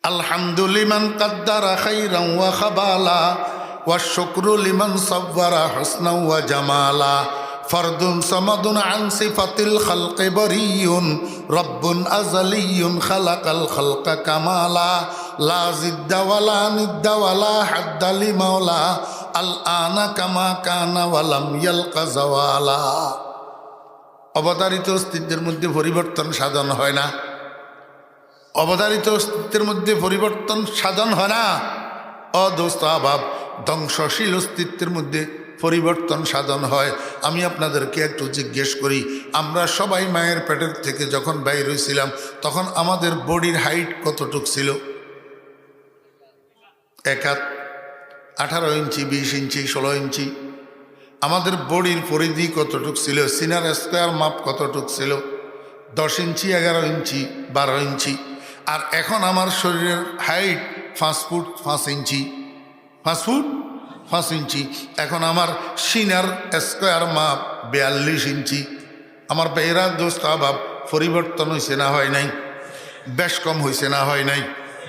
আলহামদুলিমান কাদ্দারা খাইরান ওয়া খাবালা ওয়া শুকরু লিমান সাওয়ারা হুসনান ওয়া জামালা ফরদুন সামাদুন আন সিফাতিল খালকি বরিয়ুন রব্বুন আযালিয়ুন খালাকাল খালকা কামালা লা জিদ্দা ওয়ালা নিদ্দা ওয়ালা হাদ্দা লিমাওলা আল আনা কামা কানা ওয়ালাম ইয়ালকা জাওয়ালা। অবতারিত অস্তিত্বের মধ্যে পরিবর্তন সাধন হয় না, অবতারিত অস্তিত্বের মধ্যে পরিবর্তন সাধন হয় না। অদোস্ত আবাব ধ্বংসশীল অস্তিত্বের মধ্যে পরিবর্তন সাধন হয়। আমি আপনাদেরকে একটু জিজ্ঞেস করি, আমরা সবাই মায়ের পেটের থেকে যখন বাইর হয়েছিলাম তখন আমাদের বডির হাইট কতটুক ছিল? 1 হাত, 18 ইঞ্চি, 20 ইঞ্চি, 16 ইঞ্চি। আমাদের বডির পরিধি কতটুক ছিল? সিনার স্কোয়ার মাপ কতটুক ছিল? 10 ইঞ্চি, 11 ইঞ্চি, 12 ইঞ্চি। আর এখন আমার শরীরের হাইট 5 ফুট 5 ইঞ্চি, 5 ফুট 5 ইঞ্চি। এখন আমার সিনার স্কোয়ার মাপ 42 ইঞ্চি। আমার বেহরা দোস্ত আবাব পরিবর্তন হয়েছে না হয় নাই? বেশ কম হয়েছে না হয় নাই?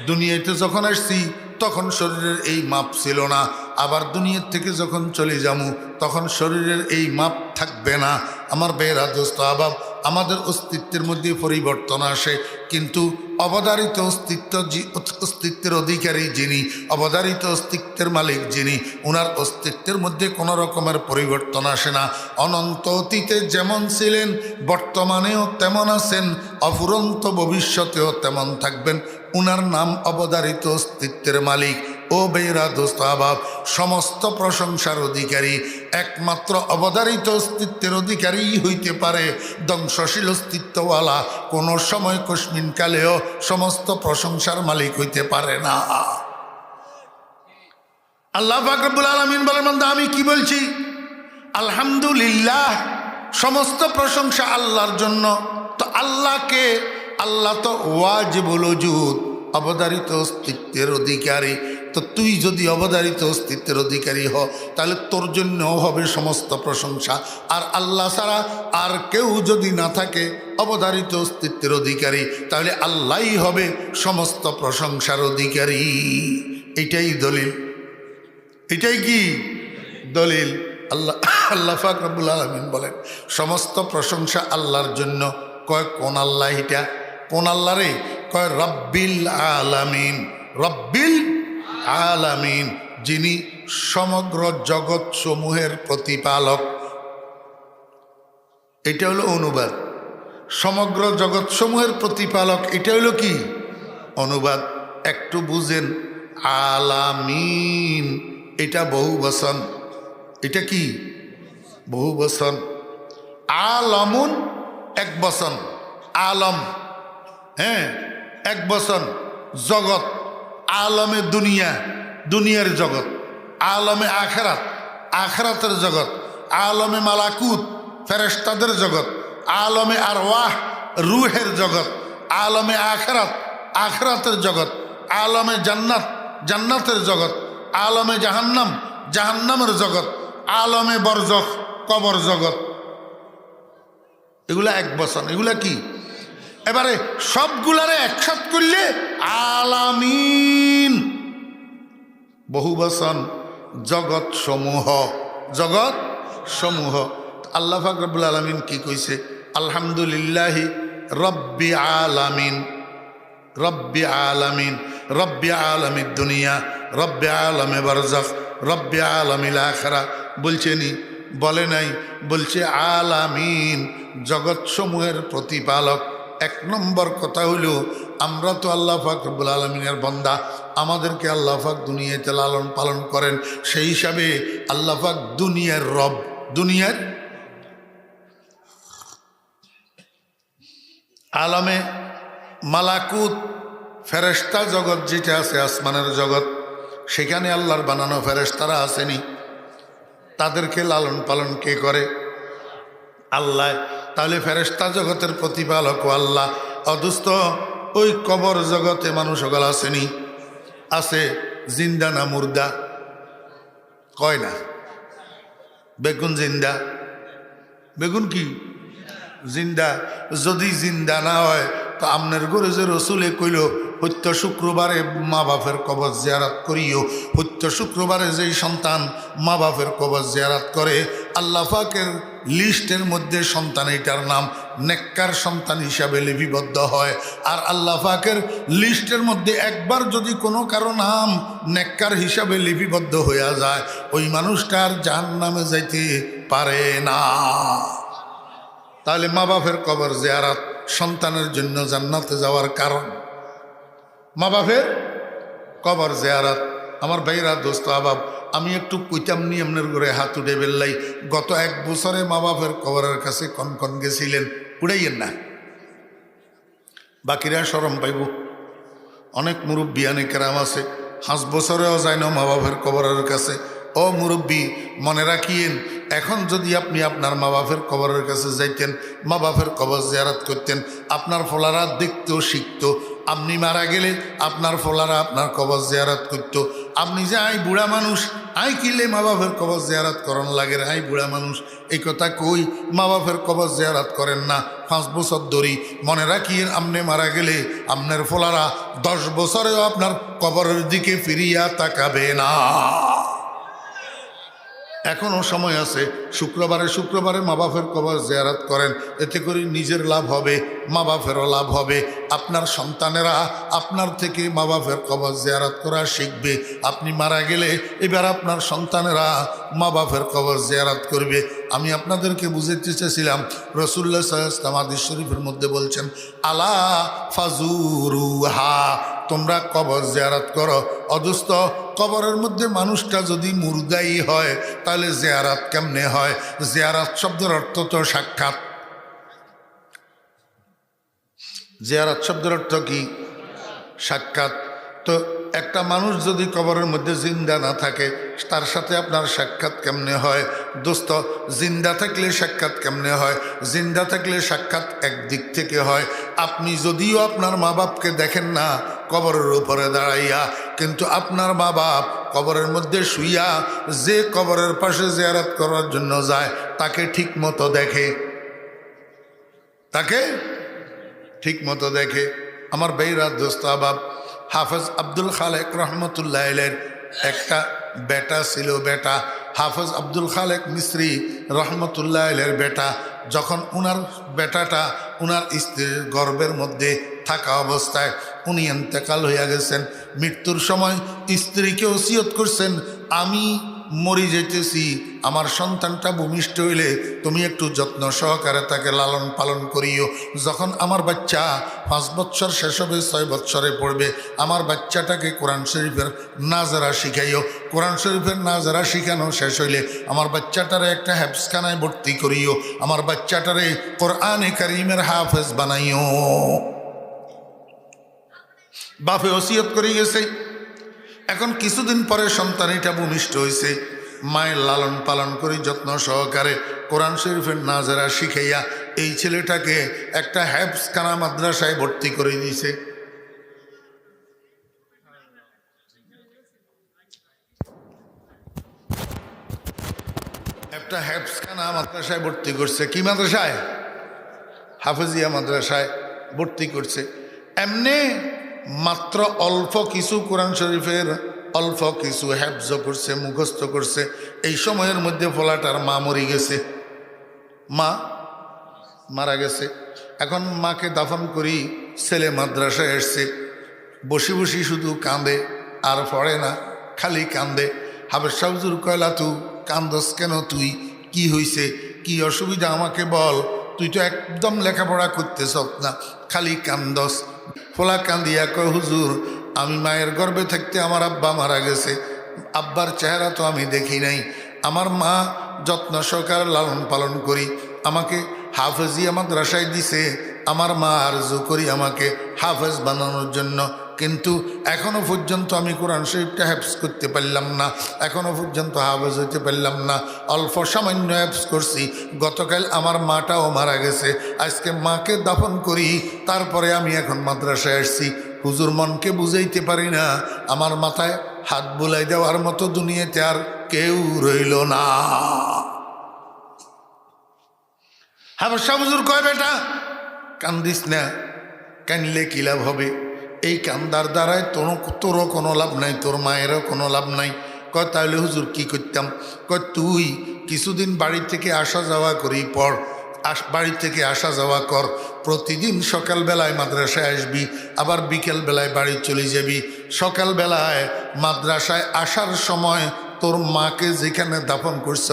দুনিয়াতে যখন আসছি তখন শরীরের এই মাপ ছিল না, আবার দুনিয়ার থেকে যখন চলে যাবো তখন শরীরের এই মাপ থাকবে না। আমার বেহরা দোস্ত আবাব আমাদের অস্তিত্বের মধ্যে পরিবর্তন আসে, কিন্তু অবধারিত অস্তিত্বের অধিকারী যিনি, অবধারিত অস্তিত্বের মালিক যিনি, ওনার অস্তিত্বের মধ্যে কোনো রকমের পরিবর্তন আসে না। অনন্ত অতীতে যেমন ছিলেন বর্তমানেও তেমন আছেন, অফুরন্ত ভবিষ্যতেও তেমন থাকবেন। উনার নাম অবধারিত অস্তিত্বের মালিক। ও বেরা দোস্ত আবাব, সমস্ত প্রশংসার অধিকারী একমাত্র অবধারিত অস্তিত্বের অধিকারী হইতে পারে। ধ্বংসশীল অস্তিত্বওয়ালা কোনো সময় কস্মিন কালেও সমস্ত প্রশংসার মালিক হইতে পারে না। আল্লাহ পাক রব্বুল আলামিন বলেন, বান্দা আমি কি বলছি? আলহামদুলিল্লাহ, সমস্ত প্রশংসা আল্লাহর জন্য। তো আল্লাহকে, আল্লাহ তো ওয়াজিবুল ওজুদ, অবধারিত অস্তিত্বের অধিকারী। তো তুই যদি অবধারিত অস্তিত্বের অধিকারী হ, তাহলে তোর জন্যও হবে সমস্ত প্রশংসা। আর আল্লাহ ছাড়া আর কেউ যদি না থাকে অবধারিত অস্তিত্বের অধিকারী, তাহলে আল্লাহই হবে সমস্ত প্রশংসার অধিকারী। এটাই দলিল। এটাই কি দলিল? আল্লাহ পাক রব্বুল আলামিন বলেন সমস্ত প্রশংসা আল্লাহর জন্য। কয় কোন আল্লাহ? এটা কোন আল্লাহ রে? কয় রব্বিল আলামিন। রব্বিল আলামিন, যিনি সমগ্র জগৎ সমূহের প্রতিপালক। এটা হলো অনুবাদ। সমগ্র জগৎ সমূহের প্রতিপালক, এটা হলো কি অনুবাদ। একটু বুঝেন, আলামিন এটা বহু বচন। এটা কি বহু বচন। আলমুন এক বচন, আলম, হ্যাঁ এক বচন। জগৎ, আলমে দুনিয়া, দুনিয়ার জগৎ। আলমে আখেরাত, আখেরাতের জগৎ। আলমে মালাকুত, ফেরেশতাদের জগৎ। আলমে আরওয়াহ, রুহের জগৎ। আলমে আখেরাত, আখেরাতের জগৎ। আলমে জান্নাত, জান্নাতের জগৎ। আলমে জাহান্নাম, জাহান্নামের জগৎ। আলমে বরজখ, কবর জগৎ। এগুলা এক বচন। এগুলা কি? এবারে সবগুলারে একসাথ করলে আলামিন। বহু বচন, জগৎ সমূহ, জগৎ সমূহ। আল্লাহ পাক রব্বুল আলামিন কি কইছে? আলহামদুলিল্লাহি রব্বি আলামিন, রব্বি আলামিন, রব্বি আলামিদ দুনিয়া, রব্বি আলামে বারজাখ, রব্বি আলামিল আখিরা। বলছেনি? বলে নাই। বলছে আলামিন, জগৎসমূহের প্রতিপালক। 1 নম্বর কথা হইল, আমরা তো আল্লাহ পাক রব্বুল আলামিনের বান্দা। আমাদেরকে আল্লাহ পাক দুনিয়াতে লালন পালন করেন। সেই হিসাবে আল্লাহ পাক দুনিয়ার রব। দুনিয়ার আলমে মালাকুত, ফেরেশতা জগৎ যেটা আছে, আসমানের জগৎ, সেখানে আল্লাহর বানানো ফেরেশতারা আসেনি। তাদেরকে লালন পালন কে করে? আল্লাহ। তাহলে ফেরেশতা জগতের প্রতিপালক আল্লাহ। অদুস্ত ওই কবর জগতে মানুষ সকল আসেনি? আছে। জিন্দা না মুর্দা? কয় না। বেগুন জিন্দা। বেগুন কি জিন্দা? যদি জিন্দা না হয় তো আপনার ঘরে যে রসুলে কইল প্রত্য শুক্রবারে মা বাপের কবর জিয়ারত করিও। প্রত্য শুক্রবারে যেই সন্তান মা বাপের কবর জিয়ারত করে আল্লাহ পাকের লিস্টের মধ্যে সন্তান এটার নাম নেককার সন্তান হিসাবে লিপিবদ্ধ হয়। আর আল্লাহ পাকের লিস্টের মধ্যে একবার যদি কোনো কারো নাম নেককার হিসাবে লিপিবদ্ধ হয়ে যায় ওই মানুষটার জাহান্নামে যাইতে পারে না। তাহলে মা বাপের কবর জিয়ারত সন্তানের জন্য জান্নাতে যাওয়ার কারণ। মা বাপের কবর জিয়ারত। আমার ভাইরা দোস্ত আবাব, আমি একটু কইতাম নি আপনার ঘরে হাত উঠে বেললাই। গত 1 বছরে মা বাপের কবরের কাছে কন গেছিলেন, উড়াইয়েন না, বাকিরা শরম পাইব। অনেক মুরব্বিয়ানে কেরাম আছে 5 বছরেও যায় না মা বাপের কবরের কাছে। ও মুরব্বী, মনে রাখিয়েন, এখন যদি আপনি আপনার মা বাপের কবরের কাছে যাইতেন, মা বাপের কবর জিয়ারত করতেন, আপনার ফলারা দেখতেও শিখতো। আপনি মারা গেলে আপনার ফলারা আপনার কবর জিয়ারত করতো। আপনি যে আই বুড়া মানুষ, আই কিলে মা বাপের কবর জিয়ারত করন লাগে, আই বুড়া মানুষ, এই কথা কই মা বাপের কবর জিয়ারত করেন না 5 বছর ধরি। মনে রাখিয়েন, আপনি মারা গেলে আপনার ফলারা 10 বছরেও আপনার কবরের দিকে ফিরিয়া তাকাবে না। এখনও সময় আছে, শুক্রবারে মা বাপের কবর জিয়ারত করেন, এতে করে নিজের লাভ হবে, মা বাপেরও লাভ হবে। আপনার সন্তানেরা আপনার থেকে মা বাপের কবর জিয়ারত করা শিখবে। আপনি মারা গেলে এবার আপনার সন্তানেরা মা বাপের কবর জিয়ারত করবে। আমি আপনাদেরকে বুঝাতে চেয়েছিলাম, রাসূলুল্লাহ সাল্লাল্লাহু আলাইহি ওয়াসাল্লাম হাদিস শরীফের মধ্যে বলছেন, আলা ফাজুরুহা, তোমরা কবর জিয়ারত করো। অদুস্ত কবরের মধ্যে মানুষটা যদি মুর্দাই হয় তাহলে জিয়ারত কেমনে হয়? জিয়ারত শব্দের অর্থ তো সাক্ষাৎ। জিয়ারত শব্দের অর্থ কি? সাক্ষাৎ। তো একটা মানুষ যদি কবরের মধ্যে জিন্দা না থাকে তার সাথে আপনার সাক্ষাৎ কেমনে হয়? দোস্ত, জিন্দা থাকলে সাক্ষাৎ কেমনে হয়? জিন্দা থাকলে সাক্ষাৎ একদিক থেকে হয়, আপনি যদিও আপনার মা বাপকে দেখেন না কবরের উপরে দাঁড়াইয়া, কিন্তু আপনার মা বাপ কবরের মধ্যে শুইয়া যে কবরের পাশে জিয়ারত করার জন্য যায় তাকে ঠিক মতো দেখে, তাকে ঠিক মতো দেখে। আমার ভাইরা দোস্ত আবাব, হাফেজ আব্দুল খালেক রহমতুল্লাহ আলাইহির একটা বেটা ছিল। বেটা হাফেজ আব্দুল খালেক মিস্ত্রি রহমতুল্লাহ আলাইহির বেটা, যখন উনার বেটাটা উনার স্ত্রীর গর্ভের মধ্যে থাকা অবস্থায় উনি ইন্তেকাল হইয়া গেছেন, মৃত্যুর সময় স্ত্রীকে ওসিয়ত করছেন, আমি মরি যেতেছি, আমার সন্তানটা ভূমিষ্ঠ হইলে তুমি একটু যত্ন সহকারে তাকে লালন পালন করিও। যখন আমার বাচ্চা 5 বৎসর শেষ হবে, 6 বৎসরে পড়বে, আমার বাচ্চাটাকে কোরআন শরীফের নাজারা শিখাইও। কোরআন শরীফের নাজারা শিখানো শেষ হইলে আমার বাচ্চাটারে একটা হেফজখানায় ভর্তি করিও, আমার বাচ্চাটারে কোরআনে কারীমের হাফেজ বানাইও। বাপে ওসিয়ত করে গেছে। এখন কিছুদিন পরে সন্তান এটা ভূমিষ্ঠ হয়েছে, মায়ের লালন পালন করে যত্ন সহকারে কোরআন শরীফের নাজারা শিখাইয়া এই ছেলেটাকে একটা হেফজখানা মাদ্রাসায় ভর্তি করে দিয়েছে। একটা হেফজখানা মাদ্রাসায় ভর্তি করছে। কি মাদ্রাসায়? হাফেজিয়া মাদ্রাসায় ভর্তি করছে। এমনি মাত্র অল্প কিছু কোরআন শরীফের অল্প কিছু হেফজ করছে, মুখস্থ করছে। এই সময়ের মধ্যে ফলাটার মা মরে গেছে, মা মারা গেছে। এখন মাকে দাফন করি, ছেলে মাদ্রাসায় এসছে, বসে বসে শুধু কান্দে আর পড়ে না, খালি কান্দে। হাফেজ সাহেব হুজুর কয়লা, তুই কান্দস কেন? তুই কি হইছে, কি অসুবিধা আমাকে বল, তুই তো একদম লেখাপড়া করতেছ না, খালি কান্দস। ফোলা কান্দিয়া কয়, হুজুর আমি মায়ের গর্ভে থাকতে আমার আব্বা মারা গেছে, আব্বার চেহারা তো আমি দেখি নাই, আমার মা যত্ন সহকারে লালন পালন করি, আমাকে হাফেজিয়া মাদ্রাসায় দিছে, আমার মা আরজু করি আমাকে হাফেজ বানানোর জন্য, কিন্তু এখনো পর্যন্ত আমি কোরআন শরীফটা হেফজ করতে পারলাম না, এখনো পর্যন্ত হাফেজ হইতে পারলাম না, অল্প সামান্য হেফজ করছি। গতকাল আমার মাটাও মারা গেছে, আজকে মাকে দাফন করি, তারপরে আমি এখন মাদ্রাসায় আসছি। হুজুর মনকে বুঝাইতে পারি না, আমার মাথায় হাত বুলাই দেওয়ার মতো দুনিয়াতে আর কেউ রইল না। হাফেজ সাহেব হুজুর কয়, বেটা কান্দিস না, কানলে কি লাভ হবে? এই কান্দার দ্বারায় তোরও কোনো লাভ নাই, তোর মায়েরও কোনো লাভ নাই। কয় তাহলে হুজুর কি করতাম? কয় তুই কিছুদিন বাড়ি থেকে আসা যাওয়া করি পড়, বাড়ি থেকে আসা যাওয়া কর, প্রতিদিন সকালবেলায় মাদ্রাসায় আসবি, আবার বিকেলবেলায় বাড়ি চলে যাবি। সকালবেলায় মাদ্রাসায় আসার সময় তোর মাকে যেখানে দাফন করছ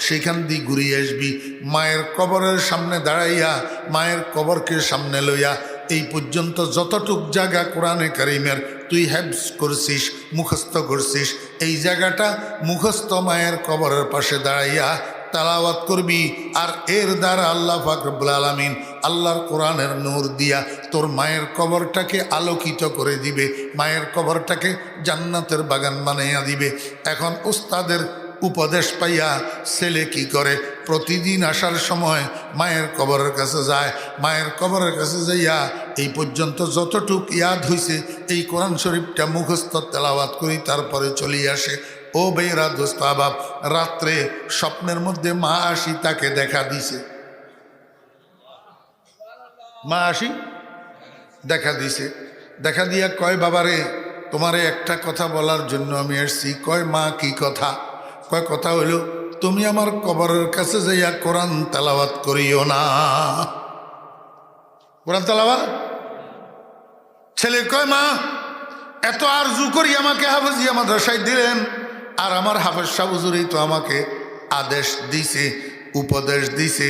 সেখান দিয়ে ঘুরিয়ে আসবি। মায়ের কবরের সামনে দাঁড়াইয়া মায়ের কবরকে সামনে লইয়া এই পর্যন্ত যতটুক জায়গা কোরআনে কারিমের তুই হ্যাবস করছিস, মুখস্থ করছিস, এই জায়গাটা মুখস্থ মায়ের কবরের পাশে দাঁড়াইয়া তালাওয়াত করবি। আর এর দ্বারা আল্লাহ পাক রব্বুল আলামিন আল্লাহর কোরআনের নূর দিয়া তোর মায়ের কবরটাকে আলোকিত করে দিবে, মায়ের কবরটাকে জান্নাতের বাগান বানাইয়া দিবে। এখন উস্তাদের উপদেশ পাইয়া ছেলে কি করে? প্রতিদিন আসার সময় মায়ের কবরের কাছে যায়, মায়ের কবরের কাছে যাইয়া এই পর্যন্ত যতটুক ইয়াদ হইছে এই কোরআন শরীফটা মুখস্থ তেলাওয়াত করি, তারপরে চলে আসে। ও বেরা দোস্ত আবাব, রাত্রে স্বপ্নের মধ্যে মা আসি তাকে দেখা দিছে, মা আসি দেখা দিছে। দেখা দিয়া কয় বাবারে তোমারে একটা কথা বলার জন্য আমি এসছি। কয় মা কি কথা? কয় কথা হইল তুমি আমার কবরের কাছে যাইয়া কোরআন তেলাওয়াত করিও না। কোরআন তেলাওয়াত? ছেলে কয় মা এত আরজু করি আমাকে হাফেজিয়া মাদ্রাসায় দিলেন, আর আমার হাফেজ সাহেব হুজুরই তো আমাকে আদেশ দিছে, উপদেশ দিছে,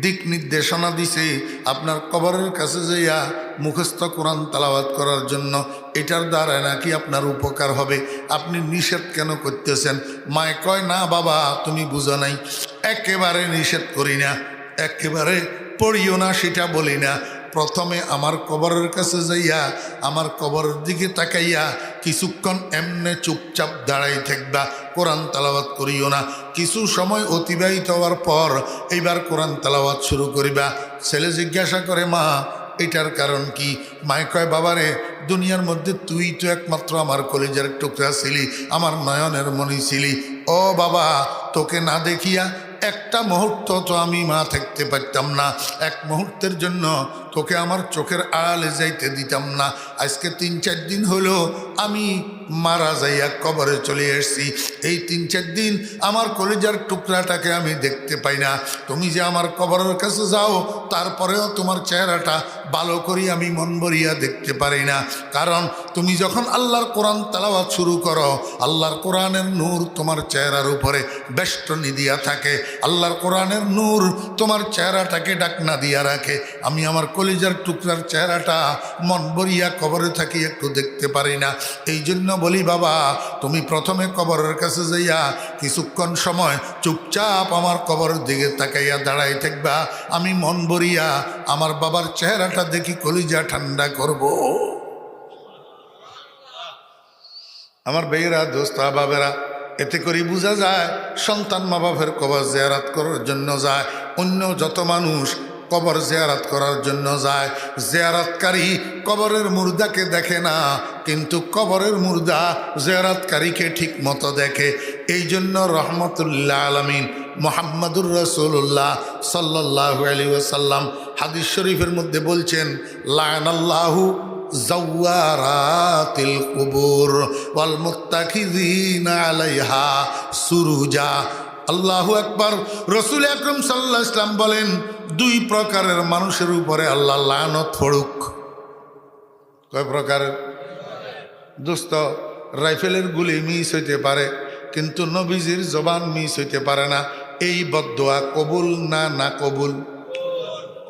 দিক নির্দেশনা দিছে আপনার কবরের কাছে যাইয়া মুখস্থ কোরআন তেলাওয়াত করার জন্য। এটার দ্বারা নাকি আপনার উপকার হবে, আপনি নিষেধ কেন করতেছেন? মায় কয় না বাবা তুমি বুঝো নাই, একেবারে নিষেধ করি না, একেবারে পড়িও না সেটা বলি না। প্রথমে আমার কবরের কাছে যাইয়া আমার কবরের দিকে তাকাইয়া কিছুক্ষণ এমনে চুপচাপ দাঁড়াই থাকবা, কোরআন তেলাওয়াত করিও না। কিছু সময় অতিবাহিত হওয়ার পর এইবার কোরআন তেলাওয়াত শুরু করিবা। ছেলে জিজ্ঞাসা করে মা এটার কারণ কি? মায় কয় বাবারে দুনিয়ার মধ্যে তুই তো একমাত্র আমার কলিজার টুকরা ছিলি, আমার নয়নের মণি ছিলি। ও বাবা তোকে না দেখিয়া একটা মুহূর্ত তো আমি মা থাকতে পারতাম না, এক মুহূর্তের জন্য তোকে আমার চোখের আড়ালে যাইতে দিতাম না। আজকে 3-4 দিন হলো আমি মারা যাইয়া কবরে চলে এসেছি, এই 3-4 দিন আমার কলিজার টুকরাটাকে আমি দেখতে পাই না। তুমি যে আমার কবরের কাছে যাও তারপরেও তোমার চেহারাটা ভালো করি আমি মন ভরিয়া দেখতে পারি না, কারণ তুমি যখন আল্লাহর কোরআন তেলাওয়াত শুরু করো আল্লাহর কোরআনের নূর তোমার চেহারার উপরে বেষ্টনী দিয়া থাকে, আল্লাহর কোরআনের নূর তোমার চেহারাটাকে ডাকনা দিয়া রাখে। আমি আমার কলিজার টুকরার চেহারাটা মন ভরিয়া কবরে থাকি একটু দেখতে পারি না। এই জন্য বলি বাবা তুমি প্রথমে কবরের কাছে যাইয়া কিছুক্ষণ সময় চুপচাপ আমার কবরের দিকে তাকাইয়া দাঁড়াই থাকবা, আমি মন ভরিয়া আমার বাবার চেহারাটা দেখি কলিজা ঠান্ডা করব। আমার বেয়েরা দোস্ত বাবেরা, এতে করে বোঝা যায় সন্তান মা বাপের কবর জিয়ারাত করার জন্য যায়, অন্য যত মানুষ কবর জিয়ারাত করার জন্য যায়, জিয়ারাতকারী কবরের মুর্দাকে দেখে না, কিন্তু কবরের মুর্দা জিয়ারাতকারীকে ঠিক মতো দেখে। এই জন্য রহমতুল্লাহ আলামিন মুহাম্মাদুর রাসূলুল্লাহ সাল্লাল্লাহু আলাইহি ওয়াসাল্লাম হাদিস শরীফের মধ্যে বলছেন লানাল্লাহু জাওয়ারাতিল কুবুর ওয়াল মুত্তাখিযিনা আলাইহা সুরুজা। আল্লাহু আকবার। রাসূল আকরাম সাল্লাল্লাহু আলাইহি ওয়াসাল্লাম বলেন 2 প্রকারের মানুষের উপরে আল্লাহ লানত পড়ুক। কয় প্রকারের? দোস্ত রাইফেলের গুলি মিস হইতে পারে কিন্তু নবীজির জবান মিস হইতে পারে না। এই বদদোয়া কবুল না? না কবুল?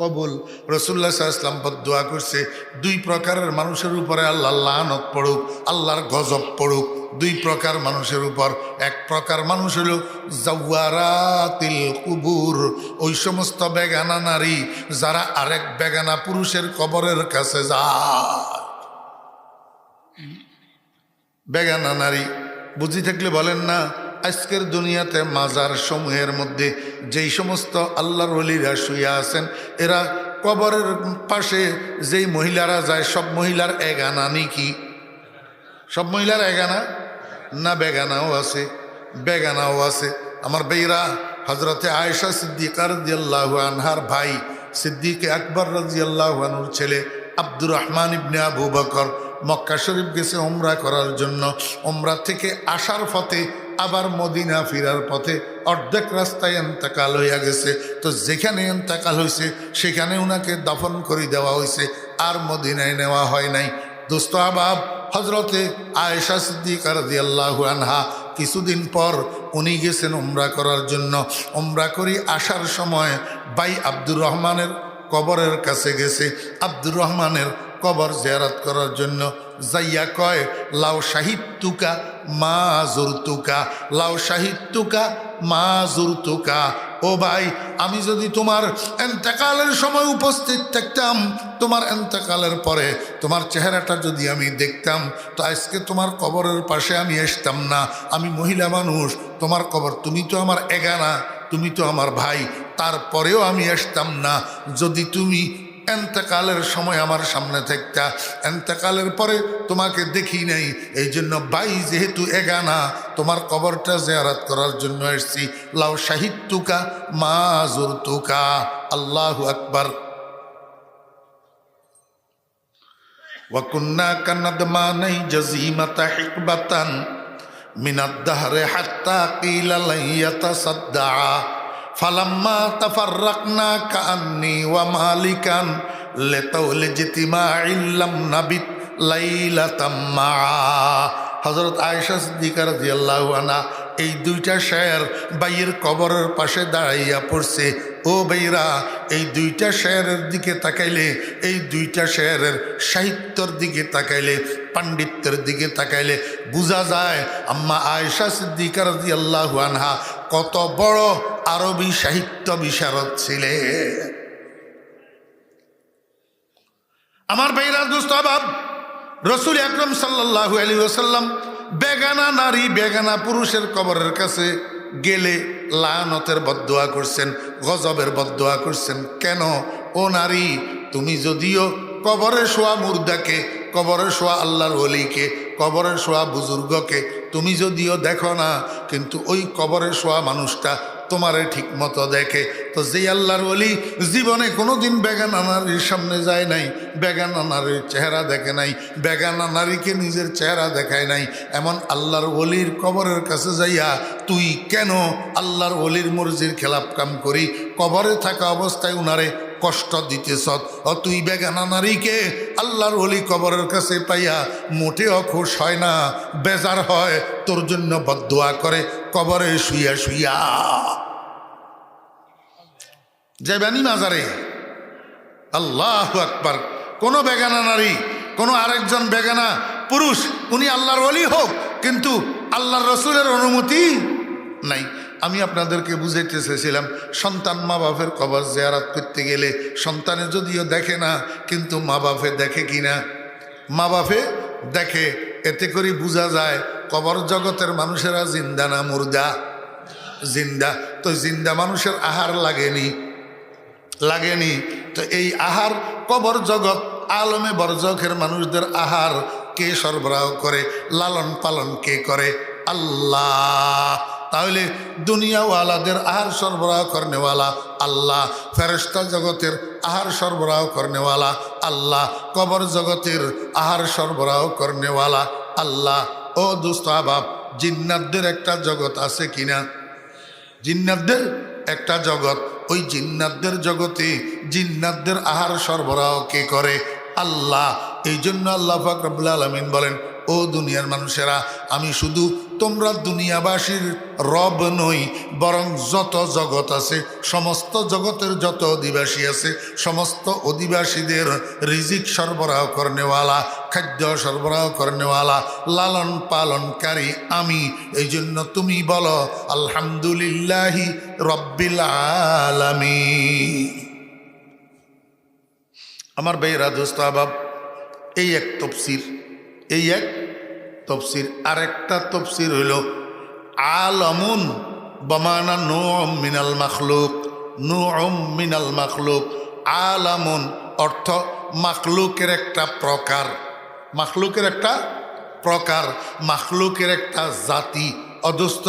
কবুল। রাসূলুল্লাহ সাল্লাল্লাহু আলাইহি ওয়াসাল্লাম বদদোয়া করছে 2 প্রকারের মানুষের উপরে আল্লাহ লানত পড়ুক, আল্লাহর গজব পড়ুক। 2 প্রকার মানুষের উপর। এক প্রকার মানুষ হলো জাওয়ারাতিল কুবুর, ওই সমস্ত বেগানা নারী যারা আরেক বেগানা পুরুষের কবরের কাছে যায়। বেগানা নারী বুঝি থাকলে বলেন না। আজকের দুনিয়াতে মাজার সমূহের মধ্যে যেই সমস্ত আল্লাহর ওলিরা শুয়ে আছেন, এরা কবরের পাশে যেই মহিলারা যায় সব মহিলার এগানা নাকি? সব মহিলার এগানা না? বেগানাও আছে, বেগানাও আছে। আমার বেইরা হজরতে আয়েশা সিদ্দিকা রাদিয়াল্লাহু আনহার ভাই সিদ্দিক আকবর রাদিয়াল্লাহু আনহুর ছেলে আব্দুর রহমান ইবনে আবু বকর মক্কা শরীফ গেছে উমরা করার জন্য। উমরা থেকে আসার পথে আবার মদিনা ফিরার পথে অর্ধেক রাস্তায় এন্তেকাল হইয়া গেছে। তো যেখানে এন্তেকাল হয়েছে সেখানে উনাকে দফন করে দেওয়া হয়েছে, আর মদিনায় নেওয়া হয় নাই। দোস্ত আহবাব, হজরতে আয়েশা সিদ্দিকা রাদিয়াল্লাহু আনহা কিছুদিন পর উনি গেছেন উমরা করার জন্য। উমরা করি আসার সময় ভাই আব্দুর রহমানের কবরের কাছে গেছে। আব্দুর রহমানের কবর জিয়ারত করার জন্য যাইয়া কয়, লাউ শাহিদতুকা মা জুরতুকা, লাউ শাহিদতুকা মা জুরতুকা। ও ভাই, আমি যদি তোমার এন্তেকালের সময় উপস্থিত থাকতাম, তোমার এন্তেকালের পরে তোমার চেহারাটা যদি আমি দেখতাম, তো আজকে তোমার কবরের পাশে আমি আসতাম না। আমি মহিলা মানুষ, তোমার কবর, তুমি তো আমার এগানা, তুমি তো আমার ভাই, তারপরেও আমি আসতাম না যদি তুমি এন্তেকালের সময় আমার সামনে থাকতা। এন্তেকালের পরে তোমাকে দেখি নাই, এই জন্য ভাই যেহেতু এগানা, তোমার কবরটা জিয়ারত করার জন্য এসেছি। লাউ শাহিদতুকা মা জুরতুকা। আল্লাহু আকবার। ওয়া কুন্না কানাদমানাই জাজিমাতা হিকবাতান মিনাদ দাহরে হাত্তা কিলা লা ইয়াতাসাদ্দা ফালাম্মা তাফাররাকনা কাআন্নি ওয়া মালিকান লিতাউলি জিতিমাইল লাম নাবিত লাইলাতাম মা। হযরত আয়েশা সিদ্দিকা রাদিয়াল্লাহু আনহা এই দুইটা শের বাইয়ের কবরের পাশে দাঁড়াইয়া পড়ছে। ও ভাইরা, এই দুইটা শেরের দিকে তাকাইলে, এই দুইটা শেরের সাহিত্যর দিকে তাকাইলে, পাণ্ডিত্যের দিকে তাকাইলে বোঝা যায় আম্মা আয়েশা সিদ্দিকা রাদিয়াল্লাহু আনহা কত বড় আরবি সাহিত্য বিশারদ ছিলেন। আমার ভাইরা, দোস্ত আহবাব, রসুল আকরাম সাল্লাল্লাহু আলাইহি ওয়াসাল্লাম বেগানা নারী, বেগানা পুরুষের কবরের কাছে গেলে লানতের বদদোয়া করছেন, গজবের বদদোয়া করছেন। কেন? ও নারী, তুমি যদিও কবরে শোয়া মুর্দাকে, কবরে শোয়া আল্লাহর ওলিকে, কবরে শোয়া বুজুর্গকে তুমি যদিও দেখো না, কিন্তু ওই কবরে শোয়া মানুষটা তোমারে ঠিক মতো দেখে। তো যে আল্লাহর ওলি জীবনে কোনোদিন বেগানা নারীর সামনে যায় নাই, বেগানা নারীর চেহারা দেখে নাই, বেগানা নারীকে নিজের চেহারা দেখায় নাই, এমন আল্লাহর ওলির কবরের কাছে যাইয়া তুই কেন আল্লাহর ওলির মর্জির খেলাপ কাম করি কবরে থাকা অবস্থায় উনারে কষ্ট দিতেছ? তুই বেগানা নারীকে আল্লাহর ওলি কবরের কাছে পাইয়া মোটেও খুশ হয় না, বেজার হয়, তোর জন্য বদদোয়া করে কবরে শুইয়া শুইয়া। যাবেনি মাজারে? আল্লাহু আকবার। কোনো বেগানা নারী, কোনো আরেকজন বেগানা পুরুষ, উনি আল্লাহর ওলি হোক, কিন্তু আল্লাহর রসুলের অনুমতি নাই। আমি আপনাদেরকে বুঝাইতে চেয়েছিলাম, সন্তান মা বাপের কবর জিয়ারত করতে গেলে সন্তানে যদিও দেখে না, কিন্তু মা বাপে দেখে কিনা? মা বাপে দেখে। এতে করে বোঝা যায় কবর জগতের মানুষেরা জিন্দা না মুর্দা? জিন্দা। তো জিন্দা মানুষের আহার লাগেনি? লাগেনি। তো এই আহার কবর জগৎ আলমে বরজখের মানুষদের আহার কে সরবরাহ করে, লালন পালন কে করে? আল্লাহ। তাহলে দুনিয়াওয়ালাদের আহার সরবরাহ করনেওয়ালা আল্লাহ, ফেরেশতা জগতের আহার সরবরাহ করনেওয়ালা আল্লাহ, কবর জগতের আহার সরবরাহ করনেওয়ালা আল্লাহ। ও দোস্ত আহবাব, জিন্নাতদের একটা জগৎ আছে কিনা? জিন্নাতদের একটা জগৎ। ওই জিন্নাতদের জগতে জিন্নাতদের আহার সরবরাহ কে করে? আল্লাহ। এই জন্য আল্লাহ পাক রব্বুল আলামিন বলেন, ও দুনিয়ার মানুষেরা, আমি শুধু তোমরা দুনিয়াবাসীর রব নই, বরং যত জগৎ আছে, সমস্ত জগতের যত অধিবাসী আছে, সমস্ত অধিবাসীদের রিজিক সরবরাহ করনেওয়ালা, খাদ্য সরবরাহ করনেওয়ালা, লালন পালনকারী আমি। এই জন্য তুমি বলো আলহামদুলিল্লাহি রব্বিল আলামিন। আমার ভাইয়েরা, দোস্ত আহবাব, এই এক তফসির, এই এক তফসির। আরেকটা তফসির হইল আলামুন বমানা নুম মিনাল মাখলুক, নুম মিনাল মাখলুক। আলামুন অর্থ মাখলুকের একটা প্রকার, মাখলুকের একটা প্রকার, মাখলুকের একটা জাতি। অদস্ত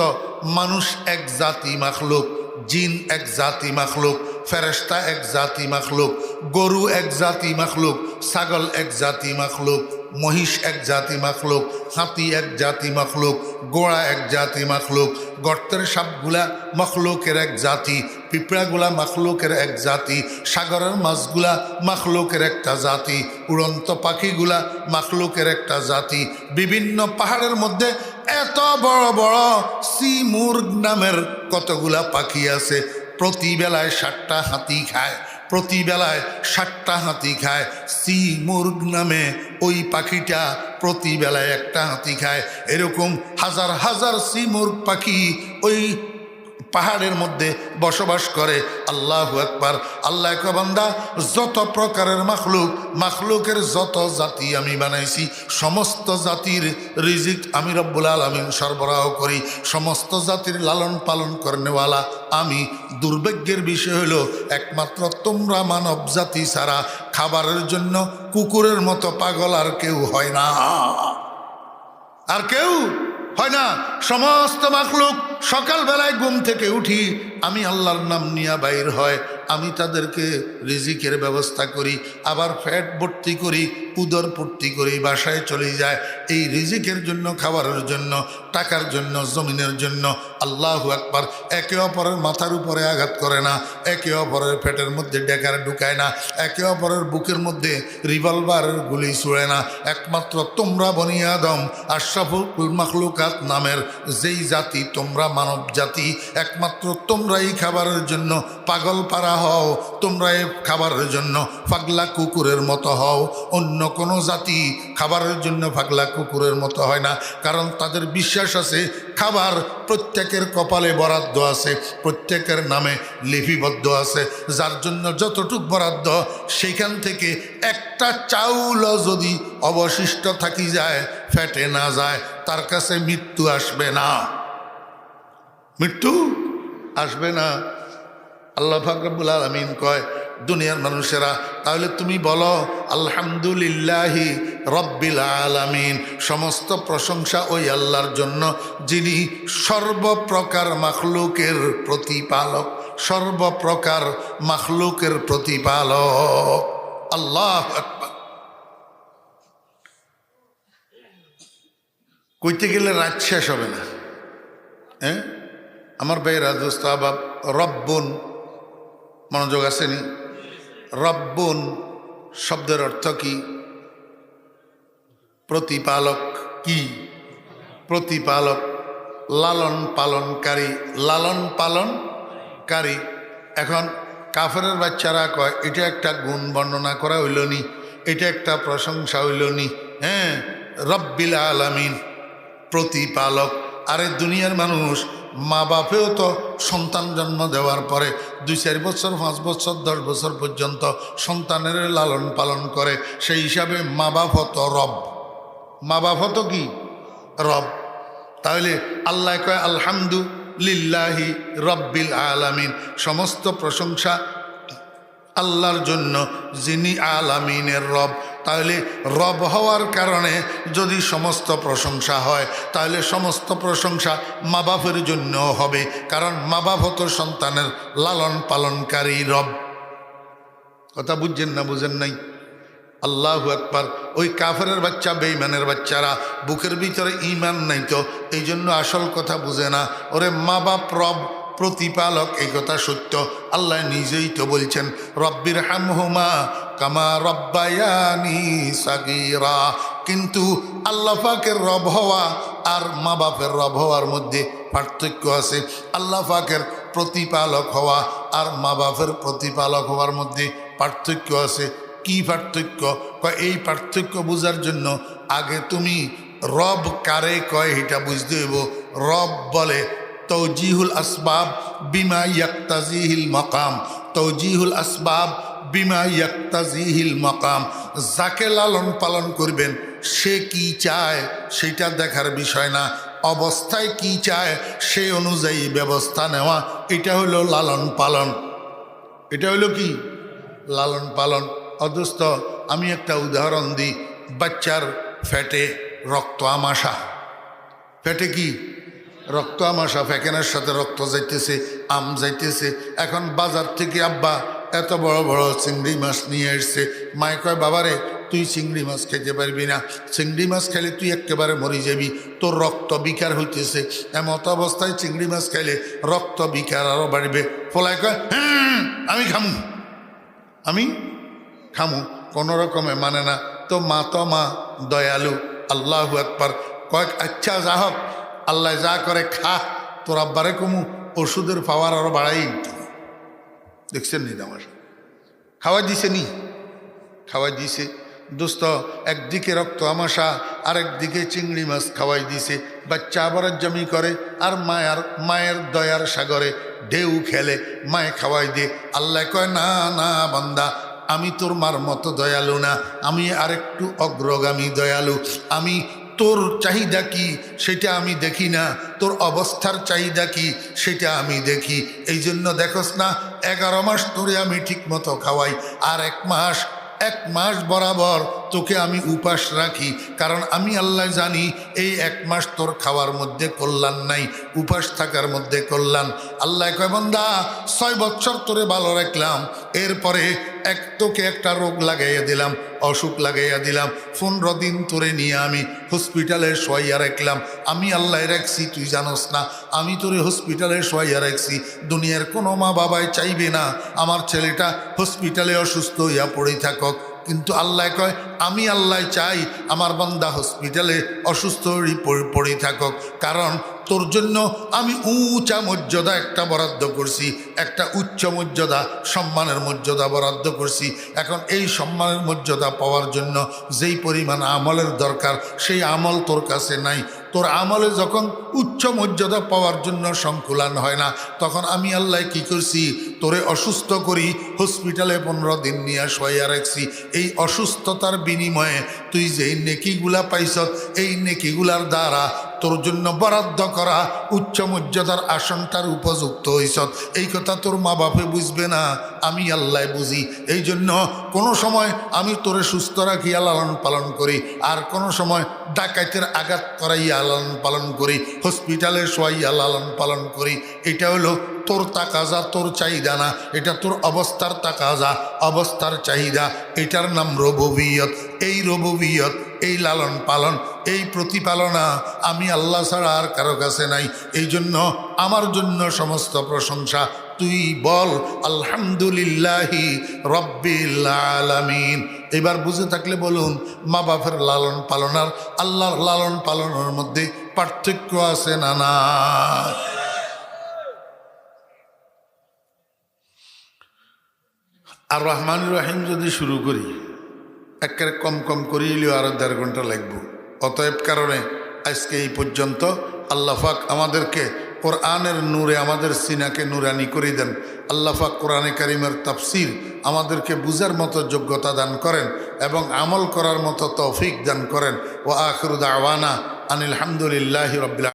মানুষ এক জাতি মাখলুক, জিন এক জাতি মাখলুক, ফেরেশতা এক জাতি মাখলুক, গরু এক জাতি মাখলুক, ছাগল এক জাতি মাখলুক, মহিষ এক জাতি মাখলুক, হাতি এক জাতি মাখলুক, গোড়া এক জাতি মাখলুক, গর্তের সাপগুলা মাখলুকের এক জাতি, পিঁপড়াগুলা মাখলুকের এক জাতি, সাগরের মাছগুলা মাখলুকের একটা জাতি, উড়ন্ত পাখিগুলা মাখলুকের একটা জাতি। বিভিন্ন পাহাড়ের মধ্যে এত বড় বড় সিমুর্গ নামের কতগুলা পাখি আছে। প্রতি বেলায় 7টা হাতি খায়, প্রতি বেলায় 7টা হাতি খায়। সিমুর্গ নামে ওই পাখিটা প্রতি বেলায় একটা হাতি খায়। এরকম হাজার হাজার সিমুর্গ পাখি ওই পাহাড়ের মধ্যে বসবাস করে। আল্লাহু আকবার। আল্লাহ কয় বান্দা, যত প্রকারের মাখলুকের যত জাতি আমি বানাইছি, সমস্ত জাতির রিজিক আমি রব্বুল আলামিন সরবরাহ করি, সমস্ত জাতির লালন পালন করনেওয়ালা আমি। দুর্ভাগ্যের বিষয় হলো একমাত্র তোমরা মানব জাতি ছাড়া খাবারের জন্য কুকুরের মতো পাগল আর কেউ হয় না, আর কেউ হয় না। সমস্ত মাখলুক সকালবেলায় ঘুম থেকে উঠি আমি আল্লাহর নাম নিয়া বাইর হয়, আমি তাদেরকে রিজিকের ব্যবস্থা করি, আবার ফ্যাট ভর্তি করি, উদর পূর্তি করি, বাসায় চলে যায় এই রিজিকের জন্য, খাবারের জন্য, টাকার জন্য, জমিনের জন্য। আল্লাহু আকবার। একে অপরের মাথার উপরে আঘাত করে না, একে অপরের পেটের মধ্যে ডেকার ঢুকায় না, একে অপরের বুকের মধ্যে রিভলভারের গুলি ছুড়ে না। একমাত্র তোমরা বনি আদম আশরাফুল মাখলুকাত নামের যেই জাতি, তোমরা মানব জাতি, একমাত্র তোমরাই খাবারের জন্য পাগল পারা হও, তোমরা এই খাবারের জন্য পাগলা কুকুরের মতো হও। অন্য কোনো জাতি খাবারের জন্য পাগলা কুকুরের মতো হয় না, কারণ তাদের বিশ্বাস আছে খাবার প্রত্যেকের কপালে বরাদ্দ আছে, প্রত্যেকের নামে লিপিবদ্ধ আছে, যার জন্য যতটুক বরাদ্দ সেইখান থেকে একটা চাউলও যদি অবশিষ্ট থাকি যায়, ফেটে না যায়, তার কাছে মৃত্যু আসবে না, মৃত্যু আসবে না। আল্লাহ পাক রব্বুল আলামিন কয়, দুনিয়ার মানুষেরা তাহলে তুমি বলো আলহামদুলিল্লাহি রব্বিল আলামিন, সমস্ত প্রশংসা ওই আল্লাহর জন্য যিনি সর্বপ্রকার মাখলুকের প্রতিপালক, সর্বপ্রকার মাখলুকের প্রতিপালক। আল্লাহু আকবার। কইতে গেলে রাত শেষ হবে না। হ্যাঁ আমার ভাইরা, দোস্ত আবাব, রব্বুন, মনোযোগ আসেনি? রব্বুন শব্দের অর্থ কি? প্রতিপালক। কি? প্রতিপালক, লালন পালনকারী, লালন পালনকারী। এখন কাফেরের বাচ্চারা কয় এটা একটা গুণ বর্ণনা করা হইল নি, এটা একটা প্রশংসা হইল নি। হ্যাঁ, রব্বিল আলামিন, প্রতিপালক। আরে দুনিয়ার মানুষ মা বাপেও তো সন্তান জন্ম দেওয়ার পরে 2-4 বছর, 5 বছর, 10 বছর পর্যন্ত সন্তানের লালন পালন করে, সেই হিসাবে মা বাপ হতো রব, মা বাপ হতো কি? রব। তাহলে আল্লাহ কয় আলহামদুলিল্লাহি রব্বিল আলামিন, সমস্ত প্রশংসা আল্লাহর জন্য যিনি আলামিনের রব। তাহলে রব হওয়ার কারণে যদি সমস্ত প্রশংসা হয়, তাহলে সমস্ত প্রশংসা মা বাপের জন্য হবে, কারণ মা বাপ হতো সন্তানের লালন পালনকারী রব। কথা বুঝছেন না? বুঝেন নাই? আল্লাহু আকবার। ওই কাফেরের বাচ্চা, বেঈমানের বাচ্চারা বুকের ভিতরে ঈমান নাই, তো এই জন্য আসল কথা বুঝে না। ওরে মা বাপ রব, প্রতিপালক, এই কথা সত্য। আল্লাহ নিজেই তো বলছেন রব্বির হামহুমা কামা রব্বায়ানি সাগীরা। কিন্তু আল্লাহ পাকের রব হওয়া আর মা বাপের রব হওয়ার মধ্যে পার্থক্য আছে। আল্লাহ পাকের প্রতিপালক হওয়া আর মা বাপের প্রতিপালক হওয়ার মধ্যে পার্থক্য আছে। কি পার্থক্য? এই পার্থক্য বোঝার জন্য আগে তুমি রব কারে কয় এটা বুঝতে হইব। রব বলে তৌজিহুল আসবাব বিমা ইয়াক্তাজিহিল মাকাম, তৌজিহুল আসবাব বিমা ইয়াক্তাজিহিল মাকাম। যাকে লালন পালন করবেন সে কি চায় সেটা দেখার বিষয় না, অবস্থায় কি চায় সেই অনুযায়ী ব্যবস্থা নেওয়া, এটা হলো লালন পালন। এটা হলো কি? লালন পালন। অদস্ত আমি একটা উদাহরণ দিই। বাচ্চার ফ্যাটে রক্ত আমাশা, ফ্যাটে কি? রক্ত আমাশা, ফ্যাকেনের সাথে রক্ত যাইতেছে, আম যাইতেছে। এখন বাজার থেকে আব্বা এত বড় বড় চিংড়ি মাছ নিয়ে এসছে। মায়ে কয় বাবারে তুই চিংড়ি মাছ খেতে পারবি না, চিংড়ি মাছ খেলে তুই একেবারে মরে যাবি, তোর রক্ত বিকার হইতেছে। এমত অবস্থায় চিংড়ি মাছ খাইলে রক্ত বিকার আরও বাড়বে। ফলায় কয় আমি খামু, আমি খামু, কোনো রকমে মানে না। তো মা দয়ালু, আল্লাহু আকবার। কয়েক আচ্ছা যা হোক, আল্লাহ যা করে খা, তোর আব্বারে কমু ওষুধের পাওয়ার আরো বাড়াই। দেখছেন নি আমার খাওয়াই দিছে নি, খাওয়াই দিছে দোস্ত। একদিকে রক্ত আমাশা, আরেকদিকে চিংড়ি মাছ খাওয়াই দিছে। বাচ্চা আবার জমি করে আর মায়ের দয়ার সাগরে ঢেউ খেলে, মায়ে খাওয়াই দিয়ে। আল্লাহ কয় না না বান্দা, আমি তোর মার মতো দয়ালু না, আমি আরেকটু অগ্রগামী দয়ালু। আমি তোর চাহিদা কি সেটা আমি দেখি না, তোর অবস্থার চাহিদা কি সেটা আমি দেখি। এই জন্য দেখোস না 11 মাস তোরে আমি ঠিক মতো খাওয়াই, আর 1 মাস বরাবর তোকে আমি উপাস রাখি। কারণ আমি আল্লাহ জানি এই 1 মাস তোর খাওয়ার মধ্যে কল্যাণ নাই, উপাস থাকার মধ্যে কল্যাণ। আল্লাহ কয় বান্দা 6 বছর তোরে ভালো রাখলাম, এরপরে তোকে একটা রোগ লাগাইয়া দিলাম, অসুখ লাগাইয়া দিলাম। 15 দিন তোরে নিয়ে আমি হসপিটালে শোয়াইয়া রাখলাম। আমি আল্লাহ রাখছি, তুই জানোস না আমি তোরে হসপিটালে শোয়াইয়া রাখছি। দুনিয়ার কোনো মা বাবাই চাইবে না আমার ছেলেটা হসপিটালে অসুস্থ হইয়া পড়ে থাকক, কিন্তু আল্লাহ কয় আমি আল্লাহ চাই আমার বান্দা হসপিটালে অসুস্থ পড়ে থাকক। কারণ তোর জন্য আমি উঁচা মর্যাদা একটা বরাদ্দ করছি, একটা উচ্চ মর্যাদা সম্মানের মর্যাদা বরাদ্দ করছি। এখন এই সম্মানের মর্যাদা পাওয়ার জন্য যেই পরিমাণ আমলের দরকার সেই আমল তোর কাছে নাই। তোর আমলে যখন উচ্চ মর্যাদা পাওয়ার জন্য সংকুলান হয় না, তখন আমি আল্লাহ কি করছি, তোরে অসুস্থ করি, হসপিটালে 15 দিন নিয়ে শোয়া রাখছি। এই অসুস্থতার বিনিময়ে তুই যেই নেকিগুলা পাইছ, এই নেকিগুলার দ্বারা তোর জন্য বরাদ্দ করা উচ্চ মর্যাদার আসনটার উপযুক্ত হইছ। এই কথা তোর মা বাপে বুঝবে না, আমি আল্লাহ বুঝি। এই জন্য কোনো সময় আমি তোরে সুস্থ রাখিয়া লালন পালন করি, আর কোনো সময় ডাকাতের আঘাত করাইয়া লালন পালন করি, হসপিটালে শোয়াইয়া লালন পালন করি। এটা হলো তোর তাকাজা, তোর চাহিদা না, এটা তোর অবস্থার তাকাজা, অবস্থার চাহিদা। এটার নাম রুবুবিয়ত। এই রুবুবিয়ত, এই লালন পালন, এই প্রতিপালনা আমি আল্লাহ ছাড়া আর কারো কাছে নাই। এই জন্য আমার জন্য সমস্ত প্রশংসা। তুই বল আলহামদুলিল্লাহি রব্বিল আলামিন। এবার বুঝে থাকলে বলুন, মা বাপের লালন পালনার আল্লাহর লালন পালনের মধ্যে পার্থক্য আছে না? না। আর রহমান রহিম যদি শুরু করি, একেবারে কম করিলেও আরো 1.5 ঘন্টা লাগবে। অতএব কারণে আজকে এই পর্যন্ত। আল্লাহ পাক আমাদেরকে কোরআনের নূরে আমাদের সিনাকে নূরানি করে দেন। আল্লাহ পাক কোরআনে কারিমের তাফসির আমাদেরকে বুঝার মতো যোগ্যতা দান করেন এবং আমল করার মতো তৌফিক দান করেন। ওয়া আখিরু দাওয়ানা আনিল হামদুলিল্লাহি রাব্বিল